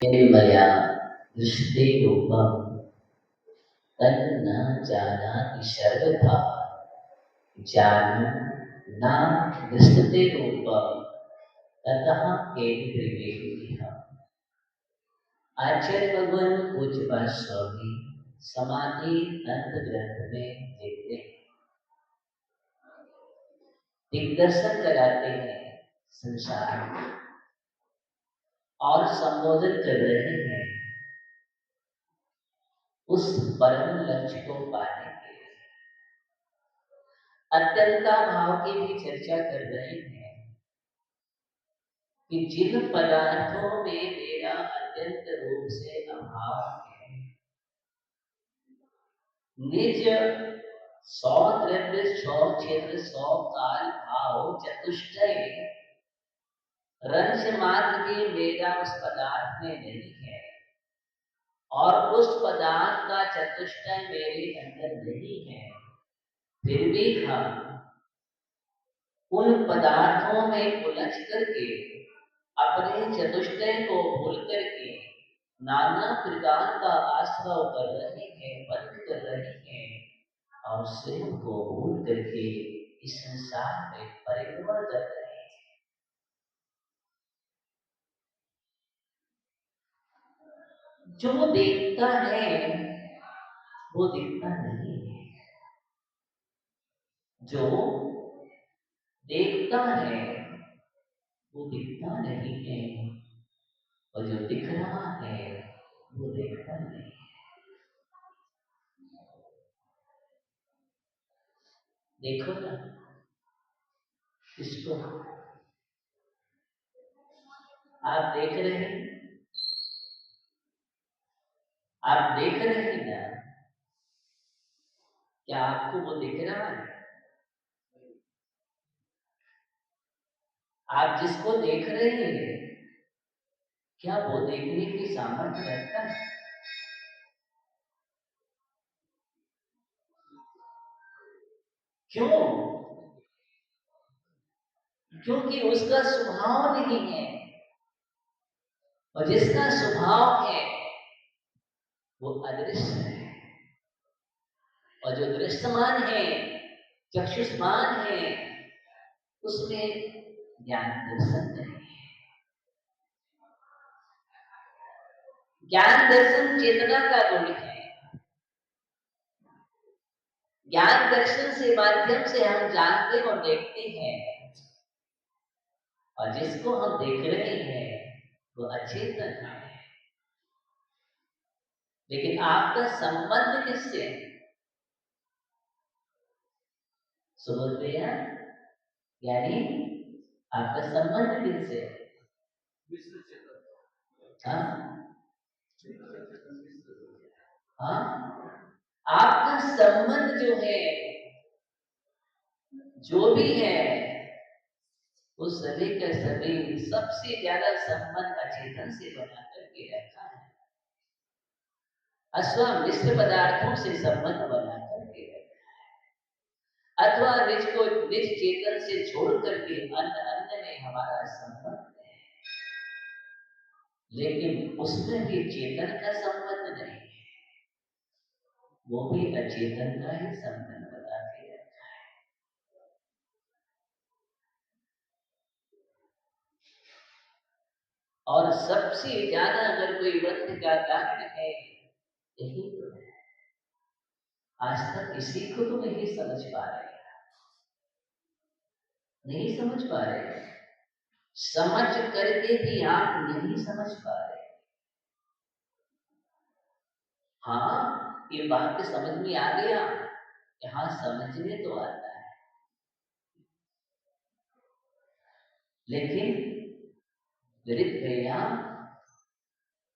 मया दृष्टिरूपं तन्न जानाति सर्वथा जानन् न दृष्टते रूपं ततः केन्द्रियेभ्यः। आचार्य भगवान पूज्यपाद स्वामी समाधि तंत्र ग्रंथ में लिखते हैं, दिग्दर्शन कराते हैं संसार और संबोधन कर रहे हैं उस परम लक्ष्य को पाने के लिए। अत्यंता भाव की भी चर्चा कर रहे हैं कि जिन पदार्थों में मेरा अत्यंत रूप से अभाव है, निज 100 द्रव्य 100 क्षेत्र 100 काल भाव चतुष्टय रंच मात्र भी मेरा उस पदार्थ में नहीं है और उस पदार्थ का चतुष्टय मेरे अंदर नहीं है, फिर भी हम उन पदार्थों में उलझ करके अपने चतुष्टय को भूल करके नाना प्रकार का आश्रय कर रहे हैं, बंद कर रहे हैं और स्वयं को भूल करके इस संसार में परिभ्रमण कर रहे हैं। जो देखता है वो दिखता नहीं है, जो देखता है वो दिखता नहीं है और जो दिख रहा है वो देखता नहीं है। देखो ना इसको, आप देख रहे हैं, आप देख रहे हैं ना, क्या आपको वो दिख रहा है? आप जिसको देख रहे हैं क्या वो देखने की सामर्थ्य रखता है? क्यों? क्योंकि उसका स्वभाव नहीं है, और जिसका स्वभाव है वो अदृश्य है, और जो दृश्यमान है, चक्षुष्मान है, उसमें ज्ञान दर्शन नहीं है। ज्ञान दर्शन चेतना का गुण है। ज्ञान दर्शन से माध्यम से हम जानते और देखते हैं, और जिसको हम देख रहे हैं वो अचेतन है। लेकिन आपका संबंध किससे है? समझते हैं? यानी आपका संबंध किससे है? हाँ, आपका संबंध जो है, जो भी है, वो सभी का सभी सबसे ज्यादा संबंध अचेतन से बना करके रखा है। अथवा मिश्र पदार्थों से संबंध बना करके रखा है, अथवा निज को निज चेतन से छोड़ करके अन्य अन्य में हमारा संबंध है, लेकिन उसमें भी चेतन का संबंध नहीं है, वो भी अचेतन का ही संबंध बना के रखा है। और सबसे ज्यादा अगर कोई बंध का कारण है यही तो है। आज तक इसी को तो नहीं समझ पा रहे, नहीं समझ पा रहे, समझ करके भी आप नहीं समझ पा रहे। हाँ, ये बात तो समझ में आ गया, हाँ समझने तो आता है, लेकिन विरित भैया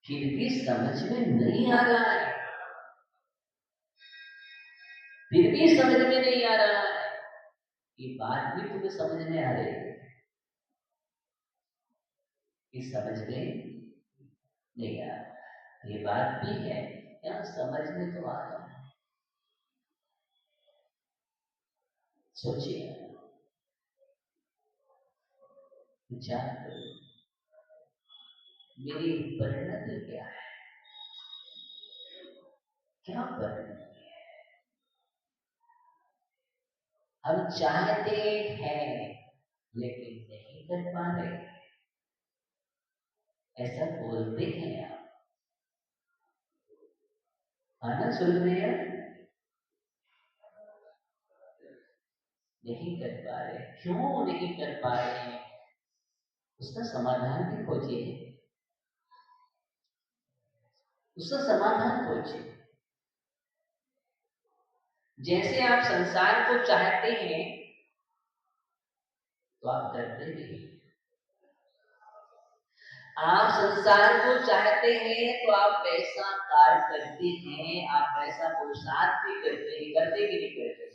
फिर भी समझ में नहीं आ रहा है, फिर भी समझ में नहीं आ रहा है। ये बात भी तुम्हें समझ में आ रही है कि समझ में नहीं आ रहा, ये बात भी है क्या? समझ में तो आ रहा है। सोचिए, विचार करो, मेरी परिणति क्या करनी है? हम चाहते हैं लेकिन नहीं कर पा रहे, ऐसा बोलते हैं आप। आना सुन रहे हैं? नहीं कर पा रहे, क्यों नहीं कर पा रहे हैं? उसका समाधान भी खोजिए, उसका समाधान खोजिए। जैसे आप संसार को चाहते हैं तो आप करते भी। आप संसार को चाहते हैं तो आप पैसा कार्य करते हैं, आप पैसा पुरुषार्थ भी करते कि नहीं करते?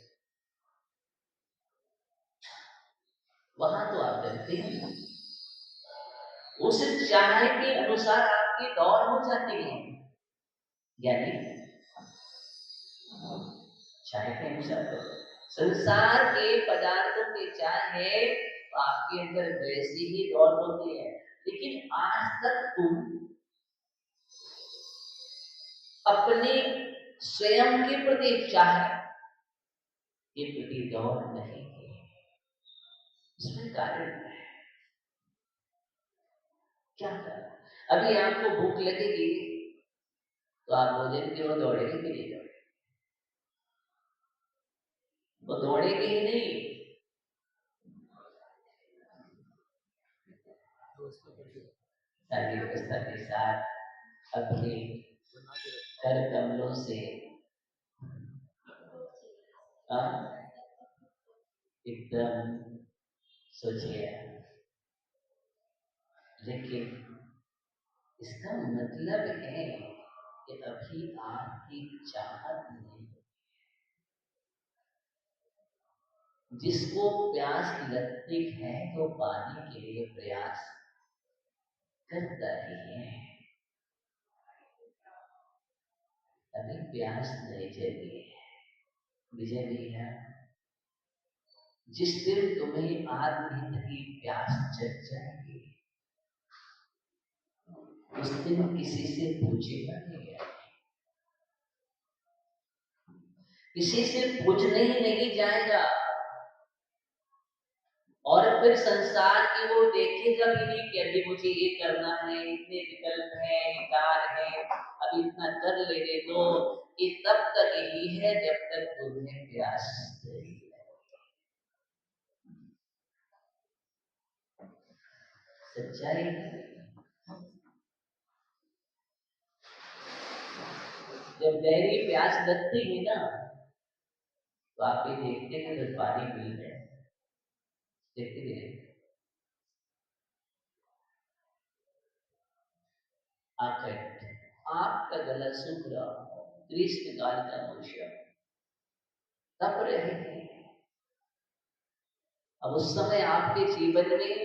वहां तो आप करते हैं, उस चाह के अनुसार आपकी दौड़ हो जाती है। यानी चाह के अनुसार संसार के पदार्थों की चाहे तो आपके अंदर वैसी ही दौड़ होती है, लेकिन आज तक तुम अपने स्वयं के प्रति चाह के प्रति दौड़ नहीं की। इसमें कारण है क्या? अभी आपको भूख लगेगी तो आप भोजन की ओर दौड़ेंगे कि नहीं दौड़ेंगे? वो दौड़ेंगे ही नहीं। ताकि व्यवस्था के साथ अपने कर कमलों से एकदम सोचिए, लेकिन इसका मतलब है कि अभी आपकी चाहत नहीं। जिसको प्यास लगती है तो पाने के लिए प्रयास करता ही है। अभी प्यास नहीं जगी है, विजय भी है। जिस दिन तुम्हें आत्महित की प्यास जग जाएगी उस दिन किसी से पूछेगा नहीं, किसी से पूछने ही नहीं जाएगा, और फिर संसार की वो देखेगा भी नहीं कि अभी मुझे ये करना है, इतने विकल्प है, ये कार्य है, अभी इतना कर लेने दो। ये तब तक ही है जब तक तुम्हें प्यास नहीं लगेगी। सच्चाई जब गहरी प्यास लगती है ना तो आप ये देखते हैं जब पानी पी रहे हैं, देखते हैं आपका गला सूख रहा हो, ग्रीष्मकाल का मौसम, तप रहे हैं। अब उस समय आपके जीवन में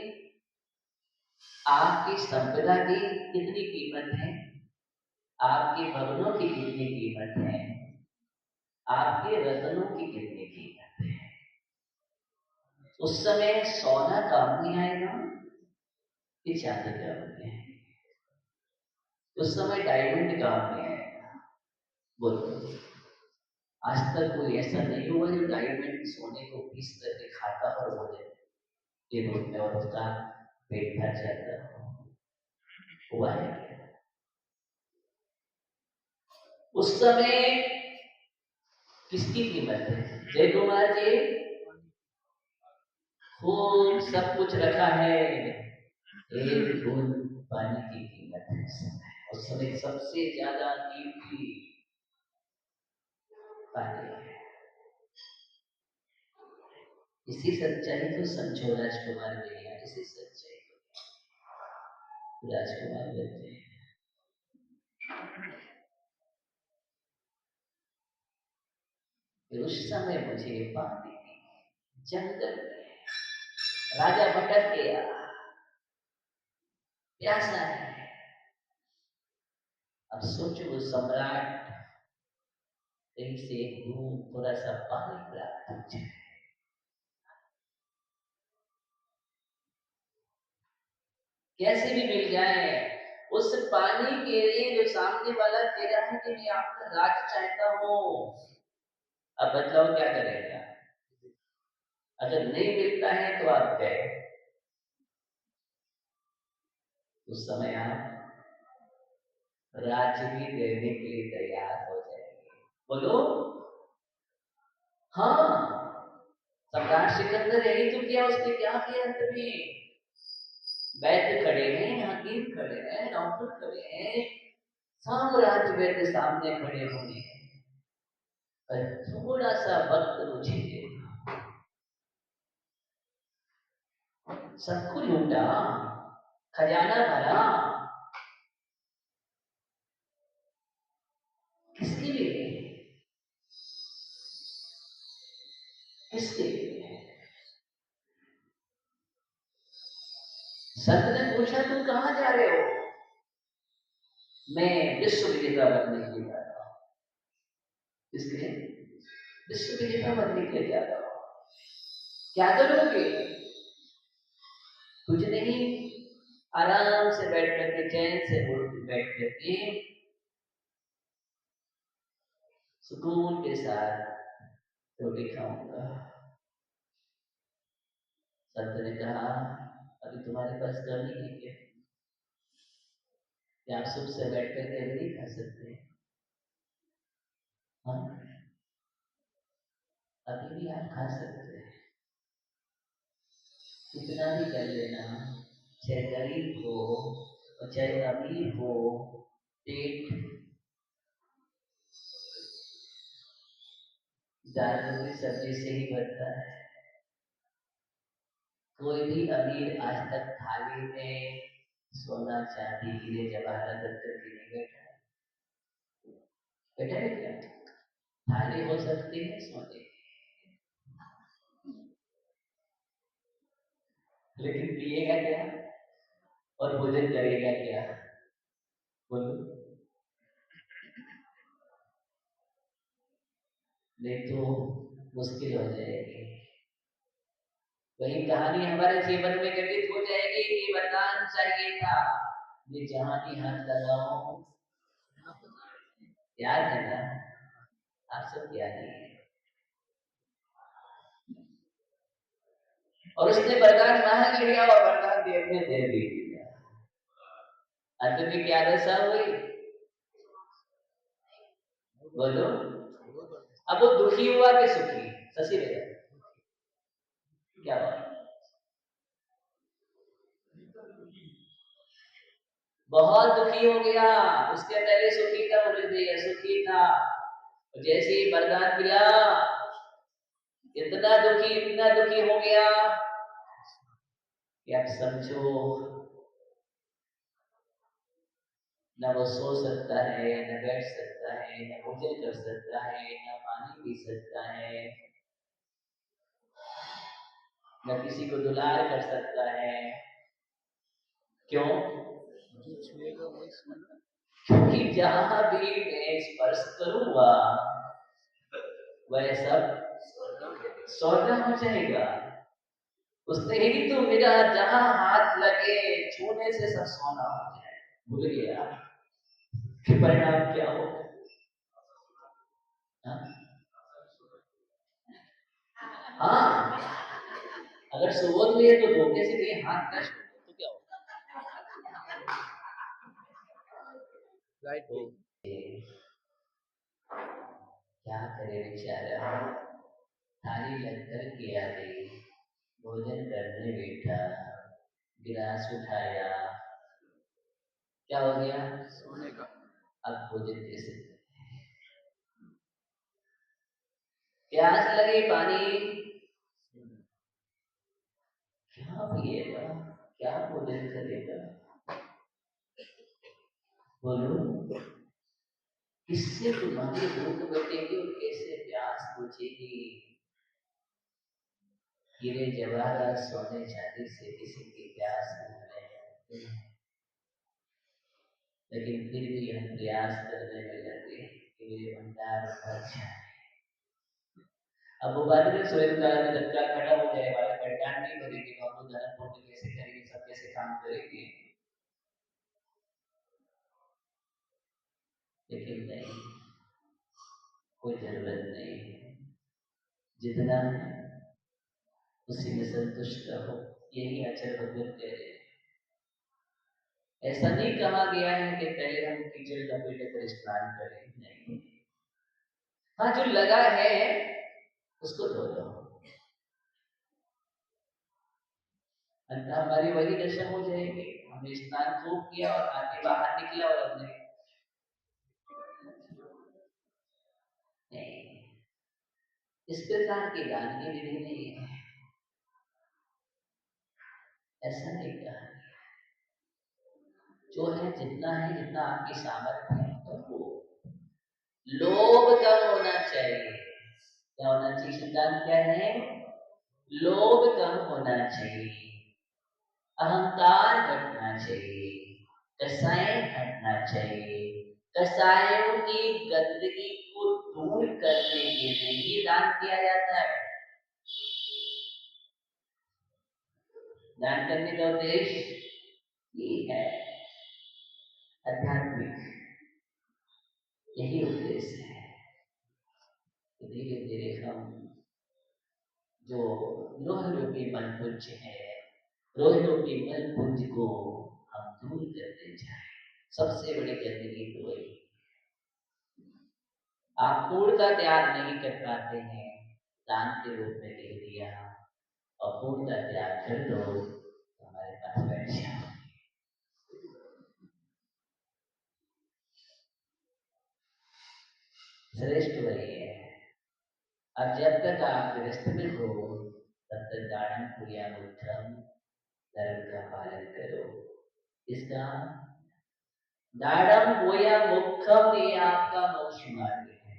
आपकी संपदा की कितनी कीमत है, आपके भवनों की कितनी कीमत है, आपके रत्नों की कितनी कीमत है। उस समय सोना काम नहीं आएगा कि चांदी काम नहीं आएगा? उस समय डायमंड काम नहीं आएगा? बोलो, आज तक कोई ऐसा नहीं हुआ जो डायमंड सोने को पीस करके खाता और बोले ये रोज में और उसका पेट भर जाता हुआ है क्या? उस समय किसकी कीमत है? जय कुमार जी, खूब सब कुछ रखा है, एक बूंद पानी की कीमत है। उस समय सबसे ज्यादा कीमती पानी है। इसी सच्चाई को समझो राजकुमार भैया, इसी सच्चाई को राजकुमार बोलते हैं। उस समय मुझे पानी जंगल में राजा भटक गया, प्यासा है। अब सोचो वो सम्राट कहीं से एक बूंद थोड़ा सा पानी प्राप्त हो जाए, कैसे भी मिल जाए, उस पानी के लिए जो सामने वाला कह रहा है कि मैं आपका राज चाहता हूँ, अब बतलाओ क्या करेगा? अगर नहीं मिलता है तो आप गए, उस समय आप राज्य भी देने के लिए तैयार हो जाएंगे। बोलो हाँ। सम्राट सिकंदर यही तो किया, उसने क्या किया? अंत में वैद्य खड़े हैं, हकीम खड़े हैं, डॉक्टर खड़े हैं, साम्राज्य वैद्य सामने खड़े होंगे, पर थोड़ा सा वक्त मुझे दे। सबको लूटा, खजाना भरा, किसके लिए? किसके लिए? संत ने पूछा तुम कहां जा रहे हो? मैं विश्व विजेता बनने के लिए जा रहा हूं। किसके? विश्व विजेता बनने के लिए जा रहा हूं। क्या करोगे? कुछ नहीं, आराम से बैठ करके, चैन से बैठ करके, सुकून के साथ रोटी खाऊंगा। संत ने कहा अभी तुम्हारे पास करनी है क्या? क्या आप सुख से बैठ करके अभी नहीं खा सकते? हाँ, अभी भी आप खा सकते हैं, कितना भी कर लेना, चाहे गरीब हो और चाहे अमीर हो, पेट दाल रोटी सब्जी से ही भरता है। कोई भी अमीर आज तक थाली में सोना चांदी हीरे जवाहरात रख करके नहीं बैठा है। बैठा है क्या? थाली हो सकती है सोने, लेकिन पिएगा क्या और भोजन करेगा क्या? बोलो। नहीं तो मुश्किल हो जाएगी। वही कहानी हमारे जीवन में घटित हो जाएगी कि वरदान चाहिए था, ये जहां की हाथ लगाओ। याद है ना? आप सब याद है। और उसने वरदान मांग लिया और वरदान देवने दे दिया। अंत में क्या दशा हुई? बोलो। अब वो दुखी हुआ कि सुखी? शशि भैया क्या बात? बहुत दुखी हो गया। उसके पहले सुखी था, बोले भैया सुखी था, जैसे ही वरदान मिला इतना दुखी हो गया कि आप समझो, न वो सो सकता है, न बैठ सकता है, न भोजन कर सकता है, न पानी पी सकता है, न किसी को दुलार कर सकता है। क्यों? क्योंकि जहां भी मैं स्पर्श करूंगा वह सब सोना हो जाएगा। उसने ही तो मेरा जहां हाथ लगे छूने से सब सोना हो जाए। भूल गया कि परिणाम क्या हो? हाँ, अगर सुबोध में तो धोखे से कहीं हाथ टच तो क्या होगा? राइट। क्या करे बेचारा, थाली लगकर के आ गई, भोजन करने बैठा, गिलास उठाया, क्या हो गया? सोने का। अब भोजन कैसे? प्यास लगी, पानी क्या पिएगा, क्या भोजन करेगा? बोलो, किससे तुम्हारी भूख मिटेगी और कैसे प्यास बुझेगी? हीरे जवाहरात सोने चांदी से किसी की प्यास नहीं है, लेकिन फिर भी हम प्रयास करने में लगे कि ये भंडार भर जाए। अब वो बात में स्वयं काल में धक्का खड़ा हो जाए, वाले भंडार नहीं भरेगी तो हम लोग धर्म पूर्ण कैसे करेंगे, सब कैसे काम करेंगे? लेकिन नहीं, कोई जरूरत नहीं है। जितना है उसी में संतुष्ट रहो, यही आचार्य भगवत कह रहे हैं। ऐसा नहीं कहा गया है कि पहले हम कीचड़ लपेटे कर स्नान करें, नहीं। हाँ, जो लगा है उसको धो लो, अंत हमारी वही दशा हो जाएगी। हमने स्नान खूब किया और आके बाहर निकला और हमने नहीं, इस प्रकार की दान की विधि नहीं है, ऐसा नहीं कहा। जो है जितना है, जितना आपकी सामर्थ्य है, तो वो लोभ कम होना चाहिए। क्या होना चाहिए? सिद्धांत क्या है? लोभ कम होना चाहिए, अहंकार घटना चाहिए, कसाय हटना चाहिए। कसायों की गंदगी को दूर करने के लिए ही दान किया जाता है। दान करने का उद्देश्य ये है, आध्यात्मिक, यही उद्देश्य है। धीरे धीरे हम जो लोह रूपी मनपुंज है, लोह रूपी मनपुंज को हम दूर करते जाए। सबसे बड़ी गंदगी तो वही, आप पूर्णता त्याग नहीं कर पाते हैं, दान के रूप में दे दिया और पूर्णता त्याग कर दो तो हमारे पास बैठ जाओ। श्रेष्ठ वही है। अब जब तक आप गृहस्थ में हो तब तक दान क्रिया उत्तम धर्म का पालन करो। इसका दाड़म बोया मुखम, ये आपका मोक्ष मार्ग है।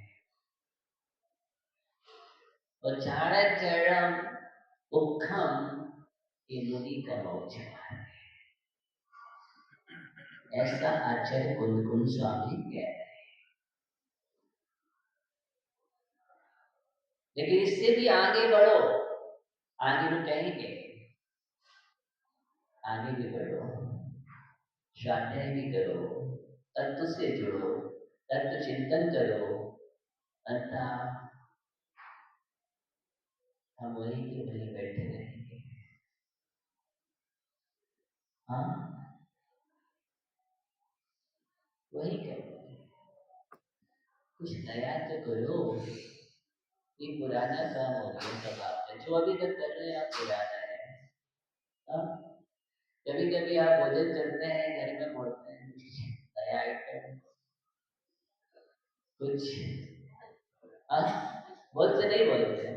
और झाड़ चरण उखम, ये मुनि का मोक्ष मार्ग है। ऐसा आचार्य कुंद स्वामी कह रहे हैं। लेकिन इससे भी आगे बढ़ो, आगे वो कहेंगे आगे भी बढ़ो, स्वाध्याय भी करो, तत्व से जुड़ो, तत्व चिंतन करो, अतः हम वही के वही बैठे रहेंगे। हाँ, वही करो, कुछ नया तो करो। ये पुराना काम हो गया सब आपने जो अभी तक कर रहे हैं, आप पुराना है। कभी कभी आप भोजन करते हैं, घर में बोलते हैं नया आइटम कुछ, बोलते नहीं बोलते।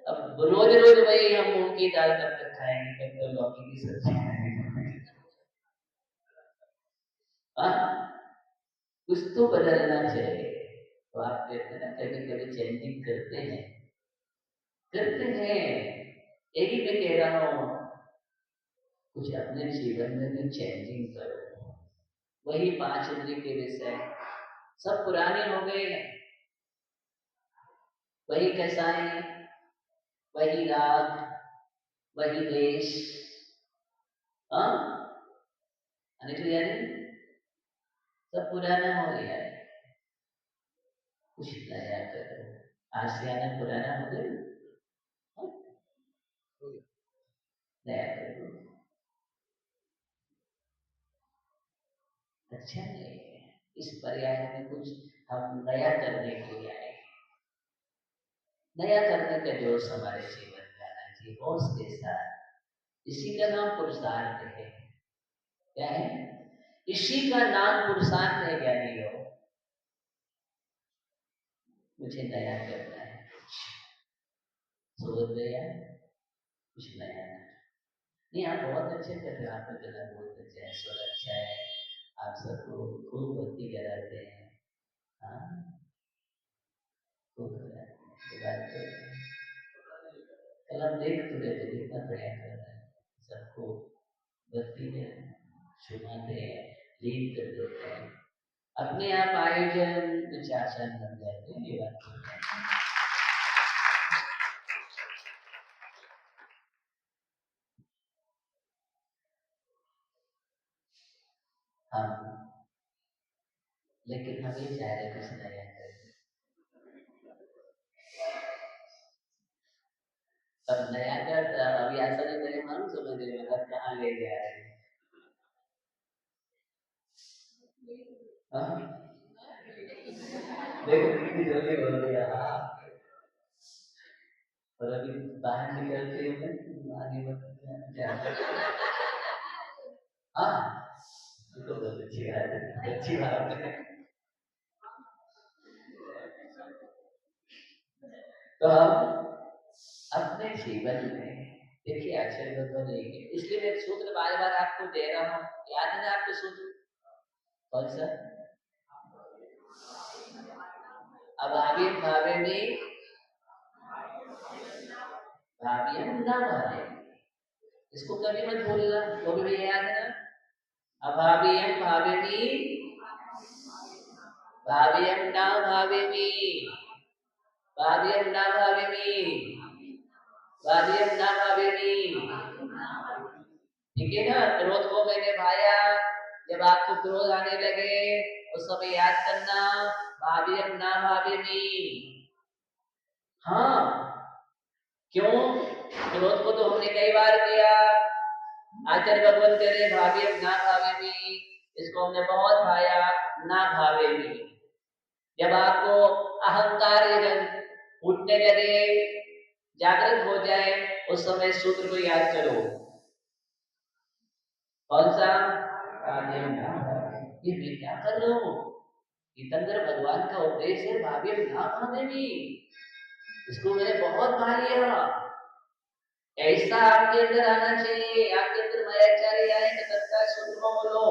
अब रोज रोज वही हम मूंग की दाल कब तक खाएंगे, कब तक लौकी की सब्जी खाएंगे। कुछ तो बदलना चाहिए। तो आप कहते हैं ना, कभी कभी चेंजिंग करते हैं। यही मैं कह रहा हूँ, कुछ अपने जीवन में भी चेंजिंग करो। वही 5 इंद्रिय के विषय सब पुराने हो गए हैं, वही कसाई, वही राग, वही देश, यानी सब पुराना हो गया है। कुछ नया करो। आशियाना पुराना हो गया, नया करो। अच्छा नहीं है। इस पर्याय में कुछ हम नया करने के लिए आए, नया करने का जोश हमारे जीवन में आना चाहिए, होश के साथ। इसी का नाम पुरुषार्थ है। क्या है? इसी का नाम पुरुषार्थ है ज्ञानी लोग। मुझे नया करना है, सोच गया कुछ नया नहीं। आप बहुत अच्छे कर रहे हो, आपका गला बहुत अच्छा है, स्वर अच्छा है, आप सबको खूब भक्ति कराते हैं। हाँ, खूब कराते हैं। कल हम देख तो रहे थे कितना प्रयास कर रहे हैं, सबको भक्ति में छुपाते हैं, लीड कर देते हैं। अपने आप आयोजन कुछ आसान बन जाते हैं। ये बात हम लेकिन हमें चाहे कुछ नया करें। तब नया कर अभी ऐसा नहीं करे मालूम समझ रहे मतलब कहाँ ले जा रहे हैं। हाँ? देखो कितनी जल्दी बोल दिया। और अभी बाहर निकलते हुए आगे बढ़ते हैं। हाँ ये तो बहुत अच्छी बात है, अच्छी बात है। तो हम अपने जीवन में देखिए अक्षर ब्रह्म नहीं है, इसलिए मैं सूत्र बार बार आपको दे रहा हूँ। याद है ना आपको सूत्र कौन सा? अभावी भावे में भावियम न भावे, इसको कभी मत भूलना, वो भी भैया याद है ना। अभावियम भावे में भावियम न भावे में भावियम न भावे में भावियम न भावे में। ठीक है ना। क्रोध को मैंने भाया, जब आपको क्रोध आने लगे उस समय याद करना भावियम न भावे में। हाँ क्यों? क्रोध को तो हमने कई बार किया। आचार्य भगवत कह रहे भावे ना भावे भी, इसको हमने बहुत भाया ना भावे भी। जब आपको अहंकार उठने लगे, जागृत हो जाए, उस समय सूत्र को याद करो। कौन सा? ये मैं क्या कर रहा हूँ? गीतंकर भगवान का उपदेश है भावे ना भावे भी, इसको मैंने बहुत भा लिया। ऐसा आपके अंदर आना चाहिए। आपके अंदर मायाचारी आए तो तत्काल सूत्र को बोलो,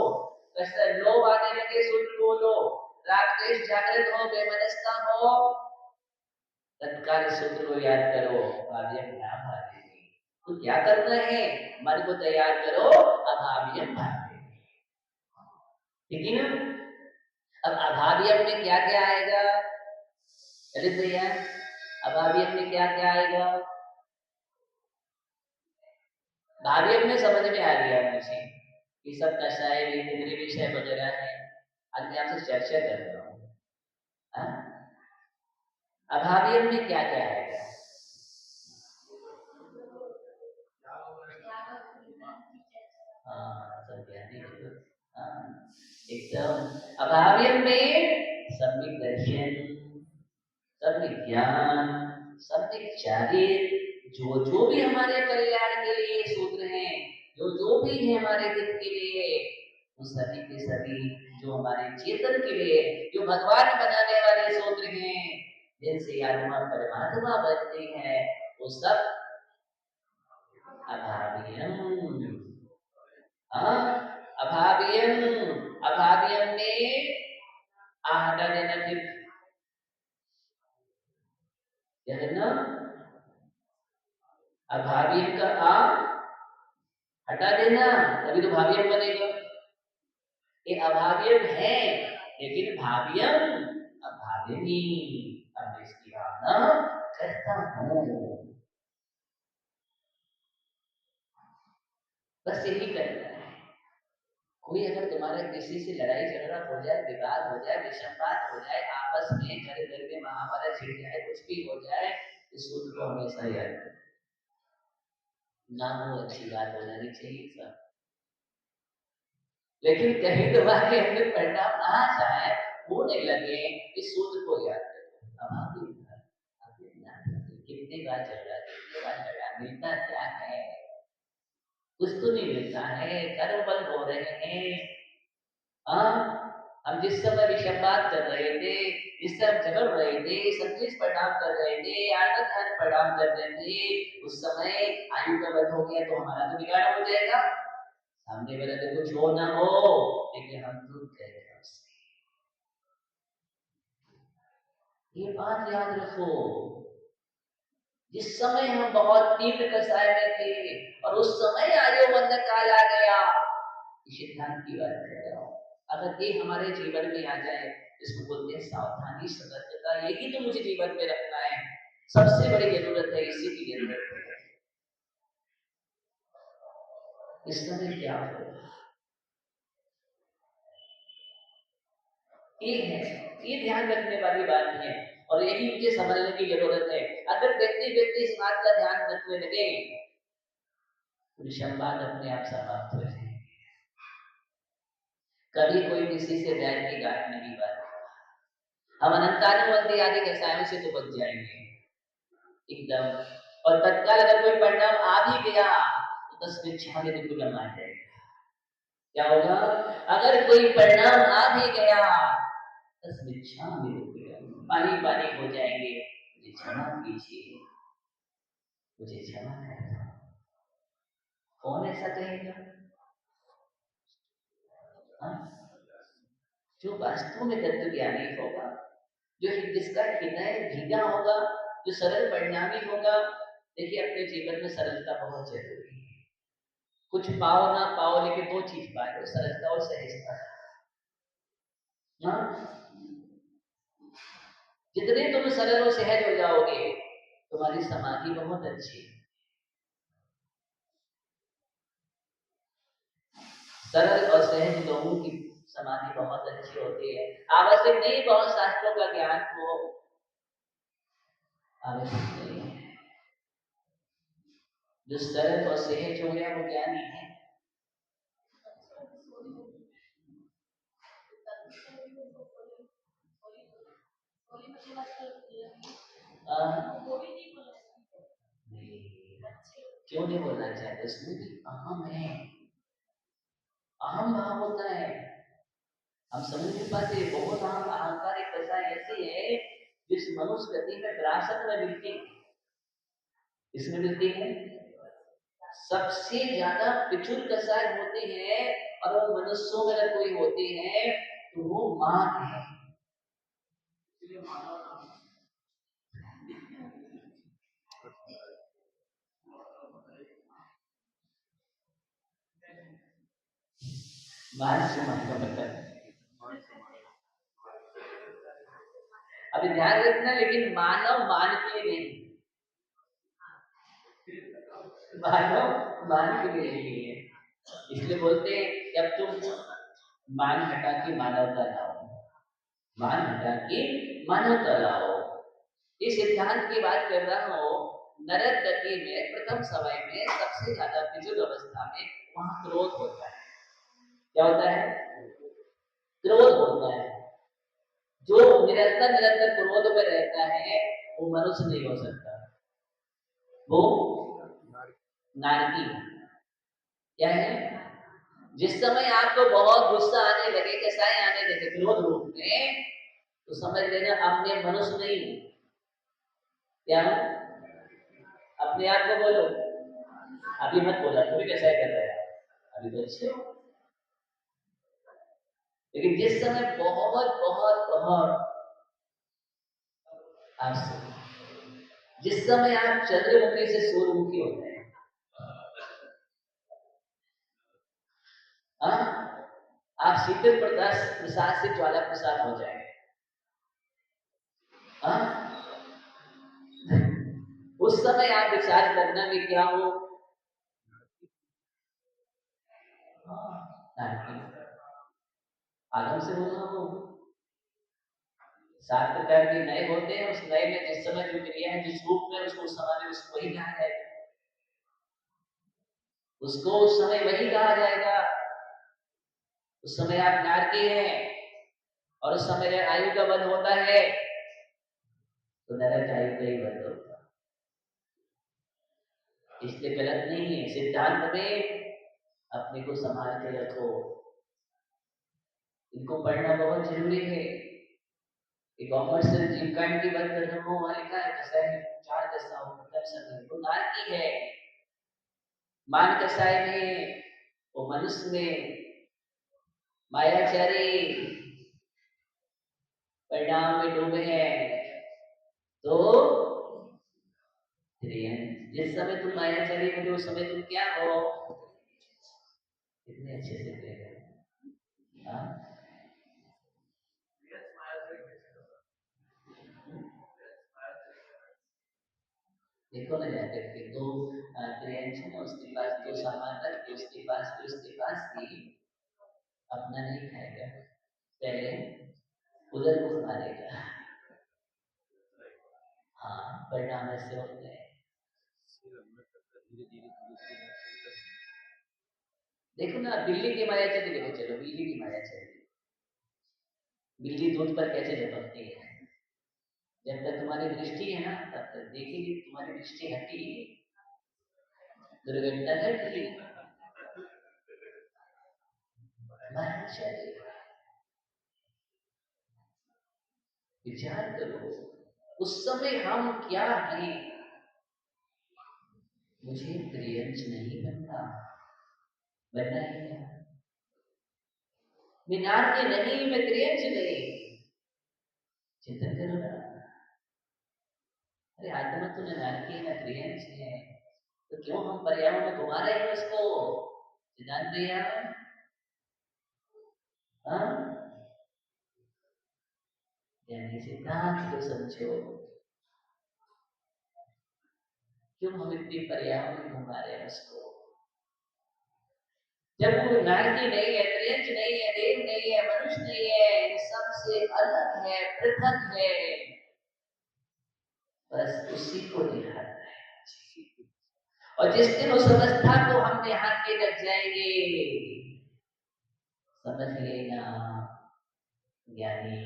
कैसा लोभ आने लगे सूत्र को बोलो, राग द्वेष जागृत हो, बेमनस्ता हो, तत्काल सूत्र को याद करो भाव्यम ना भाव्यम। तो क्या करना है? मन को तैयार करो अभाव्यम भाव्यम। ठीक है ना। अब अभाव्यम में क्या क्या आएगा ललित भैया? अभाव्यम में क्या क्या आएगा? भाव्यम में समझ में आ गया मुझे, ये सब कषाय इंद्रिय विषय वगैरह है। आज मैं आपसे चर्चा कर रहा हूँ। अभाव्यम में क्या क्या आएगा? हाँ सब एकदम अभाव्यम में सम्यक दर्शन, सम्यक ज्ञान, सम्यक चारित्र, जो जो भी हमारे कल्याण के लिए सूत्र हैं, जो जो भी है हमारे हित के लिए, वो सभी के सभी जो हमारे चेतन के लिए, जो भगवान बनाने वाले सूत्र हैं, जिनसे आत्मा परमात्मा बनती है, वो सब अभाव्यम। हाँ अभाव्यम। अभाव्यम में आहटा देना फिर क्या करना? अभाव्यम का आ हटा देना, तभी तो भाव्यम बनेगा। ये अभाव्यम है लेकिन भाव्यम अभाव्यमी। अब इसकी भावना करता हूं, बस यही करना है। कोई अगर तुम्हारा किसी से लड़ाई झगड़ा हो जाए, विवाद हो जाए, विषमवाद हो जाए, आपस में घर घर में महाभारत छिड़ जाए, कुछ भी हो जाए, इस सूत्र को हमेशा याद रखो। ना हो अच्छी बात हो जानी चाहिए सब, लेकिन कहीं तुम्हारे अंदर परिणाम आ जाए, होने लगे, इस सूत्र को याद रखो। कितने बार झगड़ा, कितने बार झगड़ा, मिलता क्या है? कुछ तो नहीं मिलता है, कर्म बंद हो रहे हैं। हम जिस समय विषमवाद कर रहे थे, जिस समय झगड़ रहे थे, संतुष्ट परिणाम कर रहे थे, आनंद परिणाम कर रहे थे, उस समय आयु का बंद हो गया तो हमारा तो बिगाड़ हो जाएगा। सामने वाले तो कुछ हो ना हो, लेकिन हम दूर करेंगे उससे। ये बात याद रखो। जिस समय हम बहुत तीव्र कसाय में थे और उस समय आयु बंध काल आ गया, सिद्धांत की बात कर रहा हूँ। अगर ये हमारे जीवन में आ जाए, इसको बोलते हैं सावधानी, सतर्कता। यही तो मुझे जीवन में रखना है, सबसे बड़ी जरूरत है, इसी की जरूरत है। इस समय क्या हो, ये है, ये ध्यान रखने वाली बात है और यही मुझे समझने की जरूरत है। अगर व्यक्ति इस बात का ध्यान रखने लगे तो विषमवाद अपने आप समाप्त हो जाएंगे। कभी कोई किसी से बैर की गांठ नहीं बांधेगा। हम अनंतानुवर्ती आदि कसायों से तो बच जाएंगे एकदम। और तत्काल अगर कोई परिणाम आ भी गया तो 10 मिनट में बिल्कुल मान जाएगा। क्या होगा? अगर कोई परिणाम आ भी गया 10 मिनट में बिल्कुल पानी पानी हो जाएंगे। मुझे क्षमा कीजिए, मुझे क्षमा कर दो। कौन ऐसा कहेगा? हाँ? जो वास्तव में तत्व ज्ञानी होगा, जो जिसका हृदय भीगा होगा, जो सरल परिणामी होगा। देखिए अपने जीवन में सरलता बहुत जरूरी है। कुछ पाओ ना पाओ लेकिन दो चीज पाए, सरलता और सहजता। हाँ? जितने तुम सरल और सहज हो जाओगे तुम्हारी समाधि बहुत अच्छी। सरल और सहज लोगों की समाधि बहुत अच्छी होती है। आवश्यक नहीं बहुत शास्त्रों का ज्ञान हो, आवश्यक नहीं है। जो सरल और सहज हो गया वो ज्ञानी है। क्यों नहीं बोलना चाहते? उसमें भी अहम है, अहम भाव होता है। हम समझ नहीं पाते। बहुत अहम अहंकार एक दशा ऐसी है जिस मनुष्य गति में विरासत में मिलती है। इसमें मिलती है सबसे ज्यादा पिछुल कसाय होते हैं। और उन मनुष्यों में अगर कोई होते हैं तो वो मान है। मान से मान का मतलब अभी ध्यान रखना, लेकिन मानव मान के नहीं, मानव मान के लिए नहीं है। इसलिए बोलते हैं जब तुम मान हटा के मानवता लाओ, मान हटा के मानवता लाओ। इस सिद्धांत की बात कर रहा हूं। नरक गति में प्रथम समय में सबसे ज्यादा विजुल अवस्था में वहां क्रोध होता है। क्या होता है? क्रोध होता है। जो निरंतर निरंतर क्रोध में रहता है वो मनुष्य नहीं हो सकता, वो नारकी। क्या है? जिस समय आपको बहुत गुस्सा आने लगे, कसाई आने लगे क्रोध रूप में, तो समझ लेना अपने मनुष्य नहीं। क्या? अपने आप को बोलो। अभी मत बोला, तू भी कैसा कर रहा है, अभी तो अच्छे हो। लेकिन जिस समय बहुत बहुत बहुत आप, जिस समय आप चंद्रमुखी से सूर्यमुखी होते हैं, हाँ, आप शीतल प्रसाद से ज्वाला प्रसाद हो जाएंगे। हाँ? उस समय आप विचार करना कि क्या हो। हाँ, आगम से बोलना हो। 7 प्रकार के नए होते हैं। उस नए में जिस समय जो क्रिया है, जिस रूप में उसको उस समय में उसको वही कहा जाएगा, उसको उस समय वही कहा जाएगा। उस समय आप नारकी हैं और उस समय आयु का बंध होता है तो नरक आयु का ही बंध होता है। इसलिए गलत नहीं है। सिद्धांत में अपने को संभाल के रखो। इनको पढ़ना बहुत जरूरी है। कॉमर्शियल जीवकांड की बात कर रहा हूँ, वहां लिखा है कैसा है, 4 दशा तो नारकी है। मान कसाय में, वो मनुष्य में, मायाचारी परिणाम में डूबे हैं। तो जिस समय तुम मायाचारी हो उस समय तुम क्या हो? कितने अच्छे से कह रहे हैं। हाँ? देखो ना जाकर के दो क्रियांश है, उसके पास दो सामान रख के उसके पास भी अपना नहीं खाएगा। पहले उधर मुख मारेगा। हाँ, परिणाम ऐसे होते हैं। देखो ना, बिल्ली की माया चली गई, चलो बिल्ली की माया चली गई। बिल्ली दूध पर कैसे लपकती है? जब तक तुम्हारी दृष्टि है ना, तब तक देखेगी। तुम्हारी दृष्टि हटी, दुर्घटना घट गई, मर जाएगा। विचार करो, उस समय हम क्या हैं? मुझे प्रियंश नहीं बनना, बनना ही क्या? मैं नारकी नहीं, मैं प्रियंश नहीं। चिंतन करो ना। अरे आत्मा तो न नारकी न प्रियंश है, तो क्यों हम पर्यावरण में घुमा रहे हैं उसको? सिद्धांत भैया, हाँ, यानी सिद्धांत को समझो। क्यों हम इतनी पर्यावरण में घुमा रहे हैं उसको? जब वो नारकी नहीं है, प्रियंश नहीं है, देव नहीं है, मनुष्य नहीं है, सबसे अलग है, पृथक है, बस उसी को दिखाता है। और जिस दिन उस अवस्था को हम निहार के रख जाएंगे, समझ लेना ज्ञानी,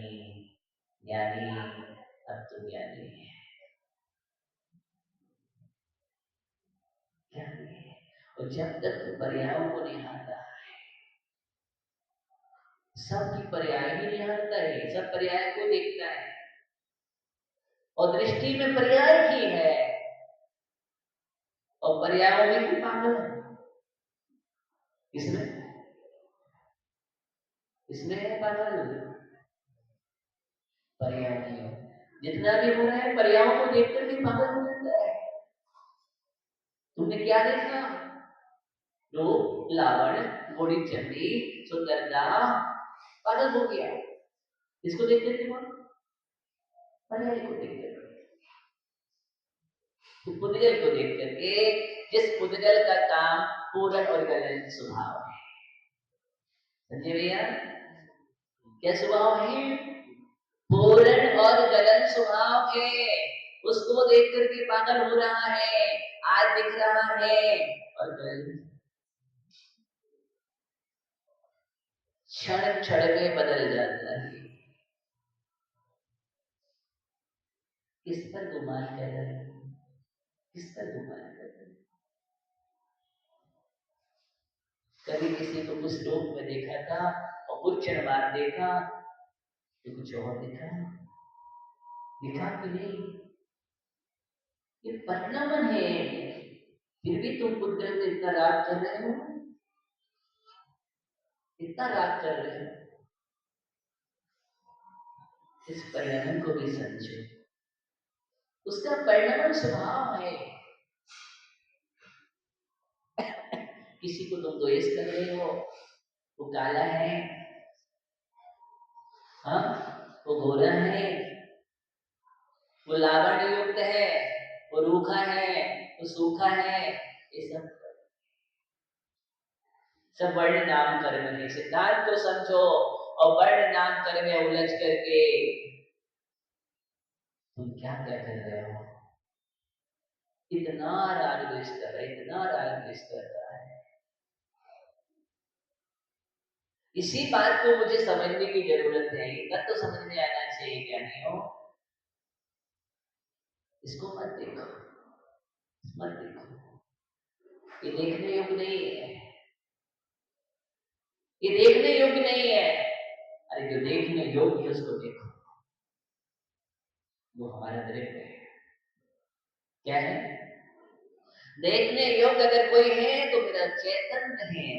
ज्ञानी अब तो ज्ञानी है, ज्ञानी है। और जब तक पर्यायों को निहारता है, सबकी पर्याय ही निहारता है, सब पर्याय को देखता है, और दृष्टि में पर्याय ही है, और पर्यायों में भी पागल है। इसमें इसमें है पागल, पर्याय नहीं हो। जितना भी हो रहा है पर्यायों को देखकर भी पागल हो जाता है। तुमने क्या देखा? रूप, लावण्य, गोरी चंडी, सुंदरता, पागल हो गया। इसको देख करके कौन? पर्याय को देख करके, तो पुद्गल को देख करके, जिस पुद्गल का काम पूर्ण और गलन स्वभाव है। समझे भैया? क्या स्वभाव है? पूर्ण और गलन स्वभाव है। उसको देख करके पागल हो रहा है, आज दिख रहा है, और क्षण क्षण में बदल जाता है। किस पर गुमान कर रहे हैं? किस पर गुमान कर रहे हैं? कभी किसी को कुछ रूप में देखा था और कुछ क्षण बाद देखा तो कुछ और दिखा, दिखा कि नहीं? ये परिणमन है। फिर भी तुम खुद पे इतना राग कर रहे हो, इतना राग कर रहे हो। इस परिणमन को भी समझो, उसका परिणमन स्वभाव है। किसी को तुम द्वेष कर रहे हो, वो काला है, हाँ, वो गोरा है, वो लावण्य युक्त है, वो रूखा है, वो सूखा है, ये सब वर्ण नाम कर्म है। सिद्धांत को समझो, और वर्ण नाम कर्म में उलझ करके तुम क्या क्या कर रहे हो? इतना राग द्वेष कर रहा है, इतना राग द्वेष कर रहा है। इसी बात को मुझे समझने की जरूरत है, इतना तो समझ में आना चाहिए ज्ञानियों। इसको मत देखो, मत देखो, ये देखने योग्य नहीं है, ये देखने योग्य नहीं है। अरे जो देखने योग्य है उसको देखो, वो हमारे दृष्टि है। क्या है? देखने योग्य अगर कोई है तो मेरा चैतन्य है,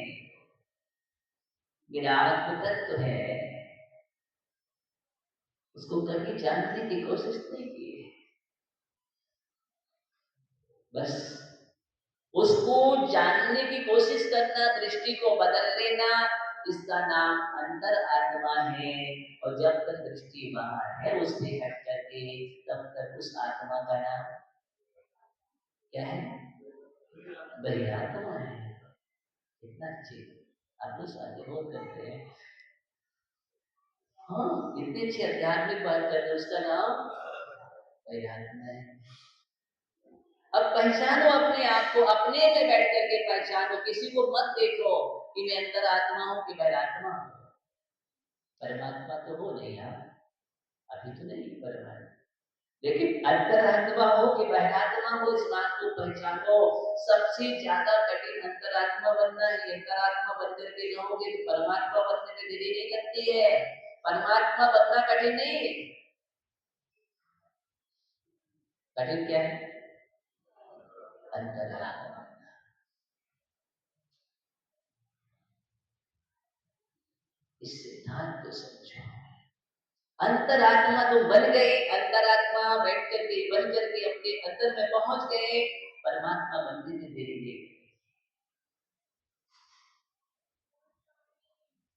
मेरा आत्म तत्व है। उसको कभी जानने की कोशिश नहीं की है, बस उसको जानने की कोशिश करना, दृष्टि को बदल लेना, इसका नाम अंतर आत्मा है। और जब तक दृष्टि बाहर है उससे हट करके, तब तक उस आत्मा का नाम क्या है? वही आत्मा है। इतना अच्छी आप तो स्वाध्याय बहुत करते हैं। हाँ, इतनी अच्छी आध्यात्मिक बात कर रहे, उसका नाम वैराग्य है। अब पहचानो अपने आप को, अपने में बैठ करके पहचानो, किसी को मत देखो कि मैं अंतरात्मा हूं कि बैरात्मा हूं। परमात्मा तो हो नहीं आप, अभी तो नहीं परमात्मा, लेकिन अंतरात्मा हो कि बहिरात्मा हो, इस बात को पहचानो। सबसे ज्यादा कठिन अंतरात्मा बनना है। अंतरात्मा बन करके रहोगे तो परमात्मा बनने में देरी नहीं लगती है। परमात्मा बनना कठिन नहीं, कठिन क्या है? अंतरात्मा। इस सिद्धांत को समझो। अंतरात्मा तो बन गए, अंतरात्मा बैठ करके बन करके अपने अंदर में पहुंच गए, परमात्मा बनने में देरी नहीं।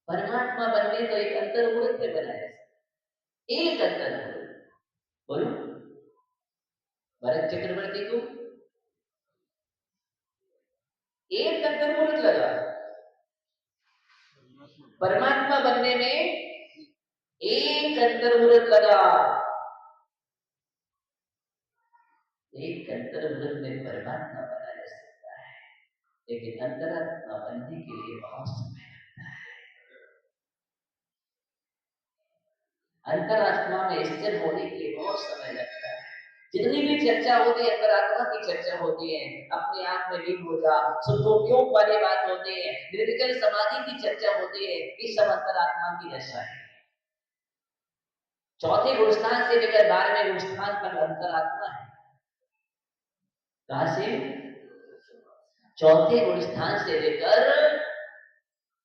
परमात्मा बनने तो एक अंतर मुहूर्त में बनाया, एक अंतर मुहूर्त। बोलो, भरत चक्रवर्ती को एक अंतर मुहूर्त लगा परमात्मा बनने में, एक अंतर मुहूर्त लगा। एक अंतर मुहूर्त में परमात्मा बना जा सकता है, लेकिन अंतरात्मा बनने के लिए बहुत समय लगता है। अंतरात्मा में स्थिर होने के लिए बहुत समय लगता है। जितनी भी चर्चा होती है अंतरात्मा की चर्चा होती है, अपने आप में लीन हो जा, सुखोपयोग वाली बात होती है, निर्विकल्प समाधि की चर्चा होती है, इस सब अंतरात्मा की दशा है। चौथे गुणस्थान से लेकर 12वें गुणस्थान तक अंतरात्मा है। कहां से? चौथे गुणस्थान से लेकर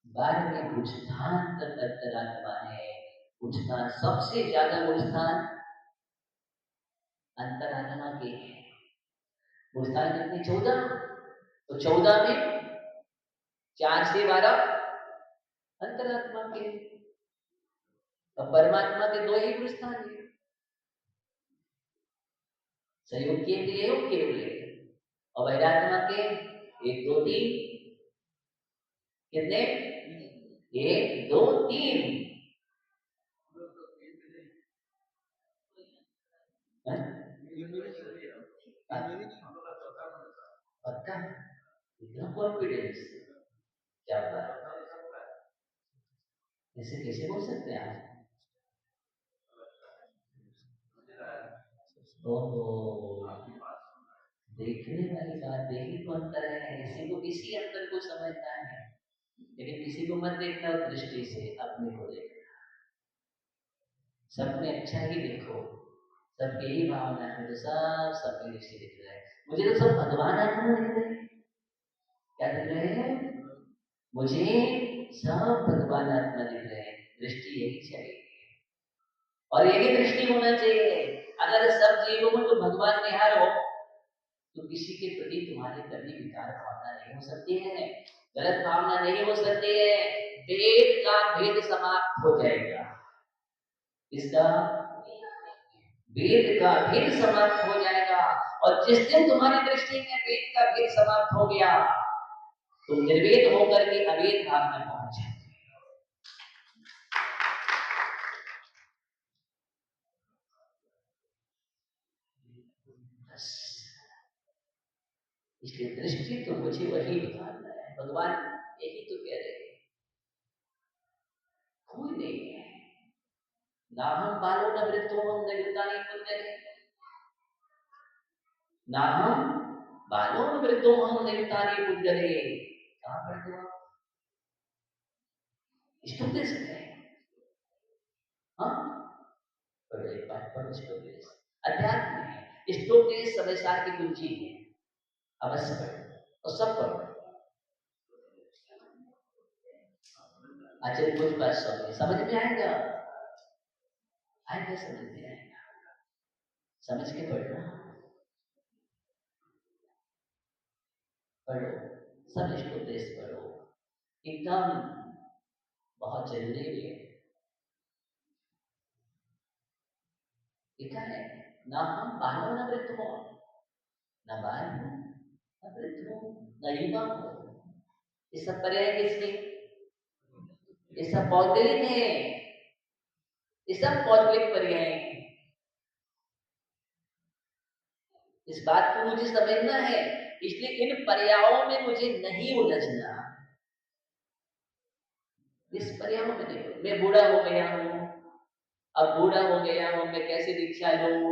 12वें गुणस्थान तक अंतरात्मा है। गुणस्थान सबसे ज्यादा गुणस्थान अंतरात्मा के हैं। गुणस्थान कितनी? 14। तो 14 में 4 से 12 अंतरात्मा के, और परमात्मा के 2 ही गुणस्थान है। संयोग के लिए योग के लिए, और वैरात्मा के 1 2 3 कितने? 1 2 3। पक्का? इतना कॉन्फिडेंस, क्या बात, ऐसे कैसे बोल सकते हैं आप? ओहो, देखने वाली बात, देखी तो अंतर है, किसी को किसी अंतर को समझना है, लेकिन किसी को मत देखना उस दृष्टि से, अपने को देखना। सब में अच्छा ही देखो, सबकी यही भावना है, तो सब सबके दृष्टि दिख रहा है। मुझे तो सब भगवान आत्मा दिख रहे हैं। क्या दिख रहे हैं? मुझे सब भगवान आत्मा दिख रहे हैं। दृष्टि यही चाहिए, और यही दृष्टि होना चाहिए। अगर सब जीवों में तो भगवान निहार हो, तो किसी के प्रति तुम्हारे कभी विकार भावना नहीं हो सकती है, गलत भावना नहीं हो सकती है। वेद का भेद समाप्त हो जाएगा। इसका वेद का भेद समाप्त हो जाएगा, और जिस दिन तुम्हारी दृष्टि में वेद का भेद समाप्त हो गया, तुम निर्वेद होकर के अवेद भाव में पहुंच जाते। इसलिए दृष्टि तो मुझे वही निकालना है। भगवान यही तो कह रहे हैं, कोई नहीं है ना हम बालो न वृद्धो हम नयुतानी पुण्य, ना हम बालो न वृद्धो हम नयुतानी पुण्य। कहां पढ़ते हो आप? स्टूडेंट्स है। हाँ, पढ़ो एक बार, पढ़ो स्टूडेंट्स। अध्यात्म है, स्टूडेंट्स समझदार की कुंजी है। अवश्य पढ़ो और सब पढ़ो। अच्छा, कुछ बात समझ में आएगा, आएगा, समझ में आएगा, समझ के पढ़ना। पढ़ो, सब स्टूडेंट्स पढ़ो, एकदम बहुत जरूरी है। लिखा है, ना हम बालो न वृद्ध हो, न बाल हो, न वृद्ध हो, न युवा हो। ये सब पर्याय किसके? ये सब पौद्गलिक है। ये सब कौटलिक पर्याय हैं। इस बात को मुझे समझना है, इसलिए इन पर्यायों में मुझे नहीं उलझना। इस पर्यायों में देखो, मैं बूढ़ा हो गया हूँ, अब बूढ़ा हो गया हूँ, मैं कैसे दीक्षा लूं,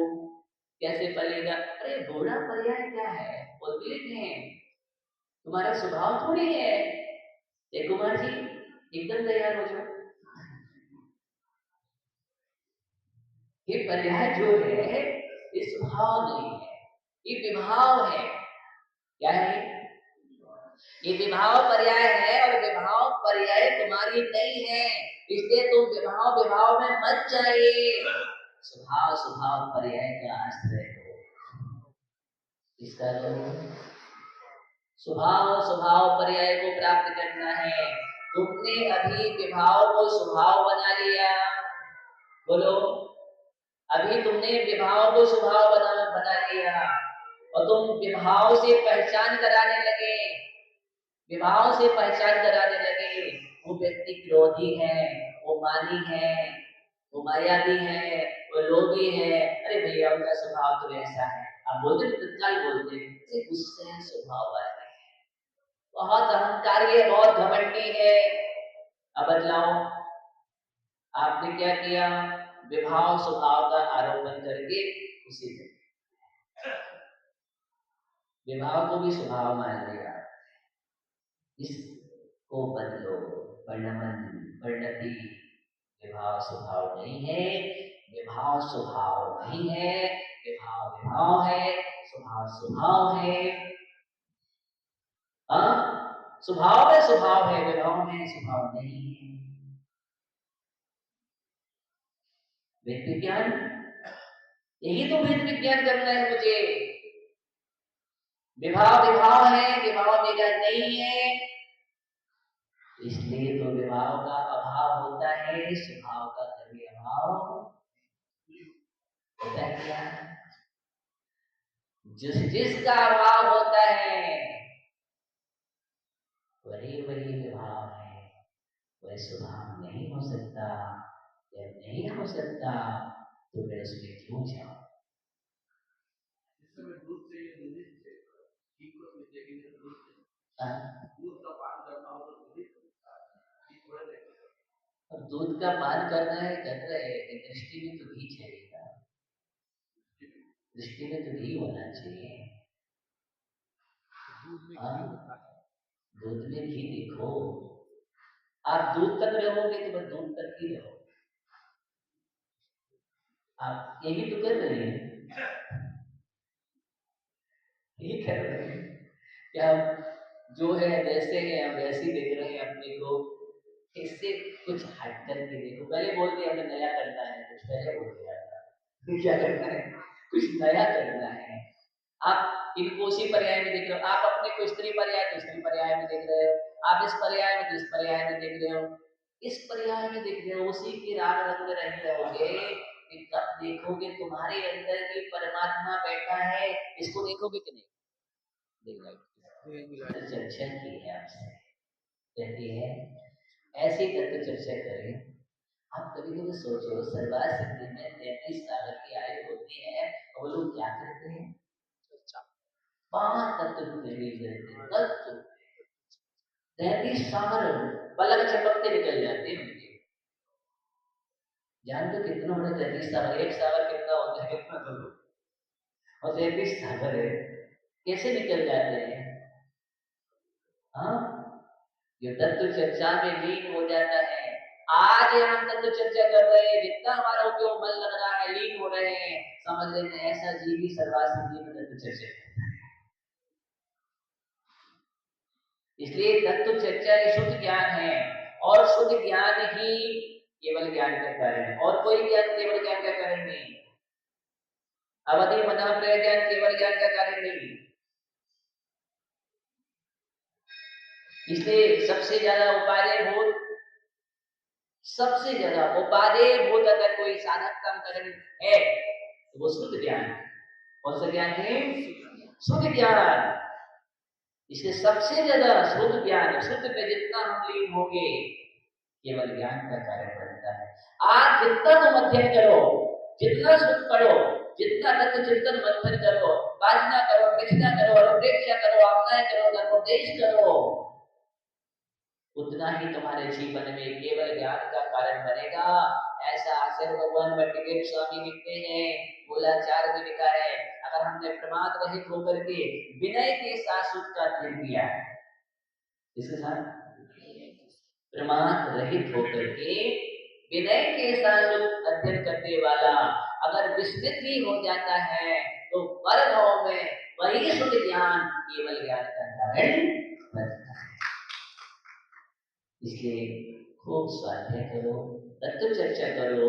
कैसे पलेगा? अरे बूढ़ा पर्याय क्या है? कौटलिक है, तुम्हारा स्वभाव थोड़ी है। ए कुमार जी, एकदम तैयार हो जाओ। ये पर्याय जो है, ये स्वभाव नहीं है, ये विभाव है। क्या है? ये विभाव पर्याय है, और विभाव पर्याय तुम्हारी नहीं है, इसलिए तुम विभाव विभाव में मत जाइए। स्वभाव स्वभाव पर्याय का आश्रय हो। इसका स्वभाव स्वभाव पर्याय को प्राप्त करना है। तुमने अभी विभाव को स्वभाव बना लिया, बोलो, अभी तुमने विभाव को स्वभाव बना लिया, और तुम विभाव से पहचान कराने लगे, विभाव से पहचान कराने लगे। वो व्यक्ति क्रोधी है, वो मानी है, वो मायावी है, वो लोभी है। अरे भैया उनका स्वभाव तो ऐसा है, आप बोलते तत्काल बोलते, गुस्से स्वभाव वाले, बहुत अहंकारी है, बहुत घमंडी है। अब बदलाओ, आपने क्या किया? विभाव स्वभाव का आरोपण करके उसी से विभाव को भी स्वभाव मान लिया। इसको बदलो, वर्णति विभाव स्वभाव नहीं है, विभाव स्वभाव नहीं है, विभाव विभाव है, स्वभाव स्वभाव है। स्वभाव में स्वभाव है, विभाव में स्वभाव नहीं है। वेद विज्ञान, यही तो वेद विज्ञान करना है मुझे। विभाव विभाव है, विभाव मेरा नहीं है, इसलिए तो विभाव का अभाव होता है, स्वभाव का कभी अभाव होता है क्या? जिसका अभाव होता है वही वही विभाव है, वह स्वभाव नहीं हो सकता। जब नहीं हो सकता तो फिर उसमें क्यों जाओ? अब दूध का पान करना है, कर रहे हैं, दृष्टि में तो घी चाहिएगा, दृष्टि में तो घी होना चाहिए। दूध में घी देखो, आप दूध तक रहोगे तो बस दूध तक ही रहो। आप यही तो कर रहे हैं, यही कर रहे हैं क्या? जो है जैसे है हम वैसे ही देख रहे हैं अपने को, इससे कुछ हट करके देखो। पहले बोल दिया हमें नया करना है, कुछ पहले बोल दिया था क्या करना है, कुछ नया करना है। आप इनको उसी पर्याय में देख रहे हो, आप अपने को स्त्री पर्याय तो स्त्री पर्याय में देख रहे हो, आप इस पर्याय में तो इस पर्याय में देख रहे हो, इस पर्याय में देख रहे हो, उसी के राग रंग में रह रहोगे। तब देखोगे तुम्हारे अंदर भी परमात्मा बैठा है, इसको देखोगे कि नहीं? चर्चा की है आपसे, कहती है ऐसी तत्व चर्चा करें। आप कभी कभी सोचो, सर्वार सिद्धि में 33 सागर की आयु होती है, और वो लोग क्या करते हैं? 5 तत्व तत्व 33 सागर पलक झपकते निकल जाते हैं उनके। जानते हो कितना बड़ा 33 सागर? एक सागर कितना होता है, कितना तो, और 33 सागर है, कैसे निकल जाते हैं? हाँ, जो तत्व चर्चा में लीन हो जाता है। आज हम तत्व चर्चा कर रहे हैं, जितना हमारा उपयोग मन लग रहा है, लीन हो रहे हैं, समझ लेते हैं ऐसा जीवी सर्वासिद्धि में तत्व चर्चा करता है। इसलिए तत्व चर्चा एक शुद्ध ज्ञान है, और शुद्ध ज्ञान ही केवल ज्ञान का कारण है, और कोई ज्ञान केवल ज्ञान का कारण नहीं। अवधि मना प्रिय ज्ञान केवल ज्ञान का कारण नहीं। इसलिए सबसे ज्यादा उपादेय भूत, सबसे ज्यादा उपादेय भूत अगर कोई साधक का कारण है तो वो शुद्ध ज्ञान। कौन सा ज्ञान है? शुद्ध ज्ञान। इसलिए सबसे ज्यादा शुद्ध ज्ञान, शुद्ध में जितना हम लीन होंगे केवल ज्ञान का कारण बनता है। करता है। आज जितना तुम अध्ययन करो, जितना सुख पढ़ो, जितना तत्व चिंतन मंथन करो, वासना करो, कृष्णा करो, अपेक्षा करो, आज्ञाएं करो, धर्मोपदेश करो, उतना ही तुम्हारे जीवन में केवल ज्ञान का कारण बनेगा। ऐसा आचार्य भगवान भट्टिकेश स्वामी लिखते हैं, मूलाचार्य में लिखा है, अगर हमने प्रमाद रहित होकर के विनय के साथ सुख का अध्ययन किया है, इसके साथ प्रमाद रहित होकर के विनय के साथ सुख अध्ययन करने वाला अगर विस्मित भी हो जाता है, तो परभाव में वही सुख ज्ञान केवल ज्ञान का कारण बनता है। इसलिए खूब स्वाध्याय करो, तत्व चर्चा करो,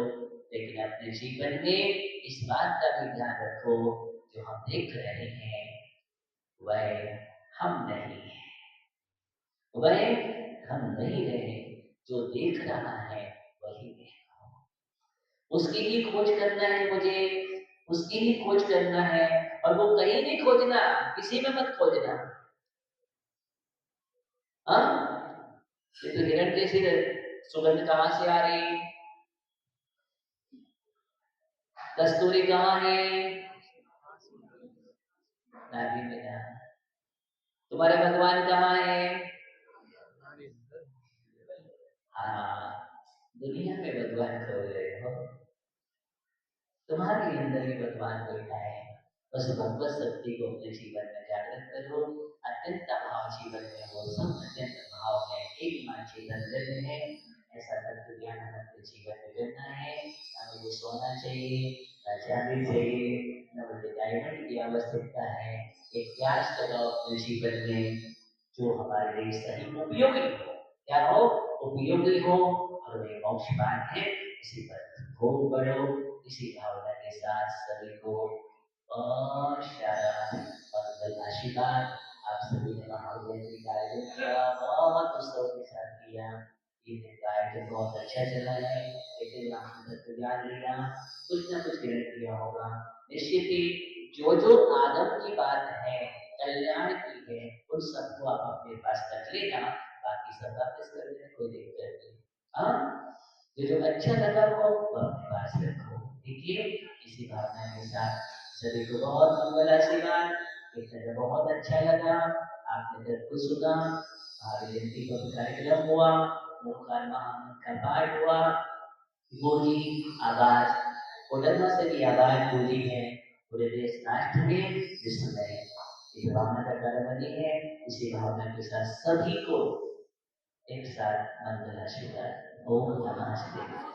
लेकिन अपने जीवन में इस बात का भी ध्यान रखो, जो हम देख रहे हैं वह हम नहीं है, वह हम नहीं रहे, जो देख रहा है वही मैं हूं। उसकी ही खोज करना है मुझे, उसकी ही खोज करना है, और वो कहीं नहीं खोजना, किसी में मत खोजना। हाँ, ये तो हिरण जैसी सुगंध कहाँ से आ रही, कस्तूरी कहाँ है, नाभि में ना। तुम्हारे भगवान कहाँ है? हाँ, दुनिया में भगवान खोज रहे हो, तुम्हारे अंदर ही भगवान बैठा है। बस भगवत शक्ति को अपने जीवन में जागृत करो, अत्यंत भाव जीवन में हो, सब अत्यंत भाव है, एक मान चेतन धर्म है। ऐसा तत्व ज्ञान हमें अपने जीवन में करना है। ना मुझे सोना चाहिए, ना चांदी चाहिए, न मुझे डायमंड की आवश्यकता है। एक प्यास लगाओ अपने जीवन में, जो हमारे लिए सही उपयोगी हो। क्या हो? उपयोगी हो, और वे मोक्ष मार्ग है। इसी पर खूब बढ़ो। इसी भावना के साथ सभी को और शारा मंगल आशीर्वाद। आप सभी ने महाविद्यालय का आयोजन किया, बहुत उत्सव के साथ किया। ये कार्यक्रम बहुत अच्छा चला है। ऐसे आपने तत्व ज्ञान लिया, कुछ न कुछ ग्रहण किया होगा। निश्चित ही जो जो आदम की बात है, कल्याण की है, उन सबको आप अपने पास रख लेना, बाकी सब वापस कर देना, कोई दिक्कत नहीं। हाँ, जो अच्छा लगा वो अपने पास रखो। देखिए, इसी भावना के साथ सभी को बहुत मंगल आशीर्वाद। बहुत अच्छा लगा, आपने जब कुछ सुना, भावी जयंती का कार्यक्रम हुआ, ओंकार महामंत्र का पाठ हुआ, गूंजी आवाज, कोडरमा से भी आवाज गूंजी है पूरे देश राष्ट्र में, विश्व में। इस भावना का कारण बनी है। इसी भावना के साथ सभी को एक साथ मंगल आशीर्वाद। ओम नमः शिवाय।